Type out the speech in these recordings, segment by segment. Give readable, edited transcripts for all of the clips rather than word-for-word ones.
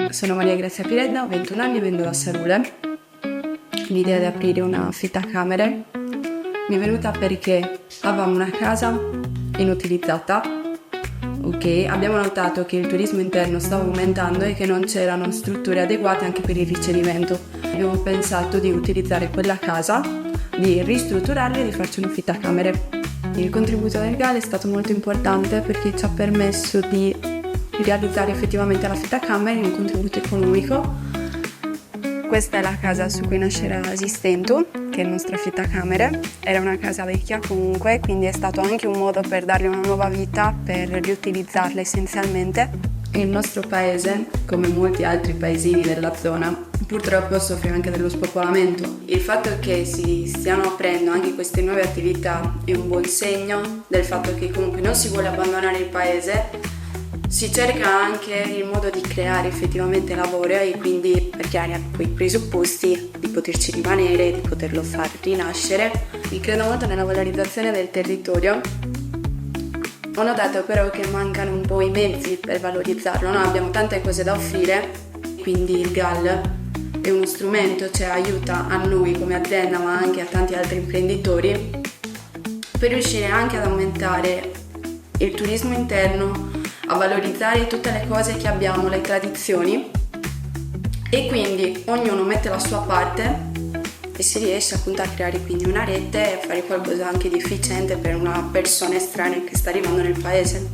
Sono Maria Grazia Piredda, ho 21 anni e vengo da Sarule. L'idea di aprire una affittacamere mi è venuta perché avevamo una casa inutilizzata. Abbiamo notato che il turismo interno stava aumentando e che non c'erano strutture adeguate anche per il ricevimento. Abbiamo pensato di utilizzare quella casa, di ristrutturarla e di farci un'affittacamere. Il contributo del GAL è stato molto importante perché ci ha permesso di realizzare effettivamente l'affittacamere in un contributo economico. Questa è la casa su cui nascerà Asistentu, che è il nostro affittacamere. Era una casa vecchia comunque, quindi è stato anche un modo per darle una nuova vita, per riutilizzarla essenzialmente. Il nostro paese, come molti altri paesini della zona, purtroppo soffre anche dello spopolamento. Il fatto che si stiano aprendo anche queste nuove attività è un buon segno del fatto che comunque non si vuole abbandonare il paese. Si cerca anche il modo di creare effettivamente lavoro e quindi per creare quei presupposti di poterci rimanere, di poterlo far rinascere. Mi credo molto nella valorizzazione del territorio. Ho notato però che mancano un po' i mezzi per valorizzarlo, no? Abbiamo tante cose da offrire, quindi il GAL è uno strumento, cioè aiuta a noi come azienda ma anche a tanti altri imprenditori per riuscire anche ad aumentare il turismo interno, a valorizzare tutte le cose che abbiamo, le tradizioni, e quindi ognuno mette la sua parte e si riesce appunto a creare quindi una rete e a fare qualcosa anche di efficiente per una persona estranea che sta arrivando nel paese.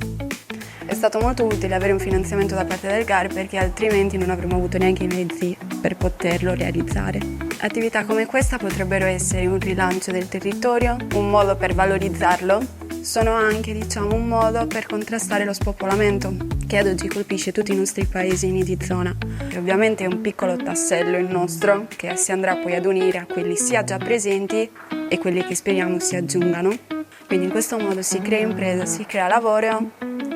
È stato molto utile avere un finanziamento da parte del GAR perché altrimenti non avremmo avuto neanche i mezzi per poterlo realizzare. Attività come questa potrebbero essere un rilancio del territorio, un modo per valorizzarlo. Sono anche, un modo per contrastare lo spopolamento che ad oggi colpisce tutti i nostri paesini di zona. E ovviamente è un piccolo tassello il nostro che si andrà poi ad unire a quelli sia già presenti e quelli che speriamo si aggiungano. Quindi in questo modo si crea impresa, si crea lavoro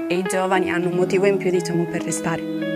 e i giovani hanno un motivo in più per restare.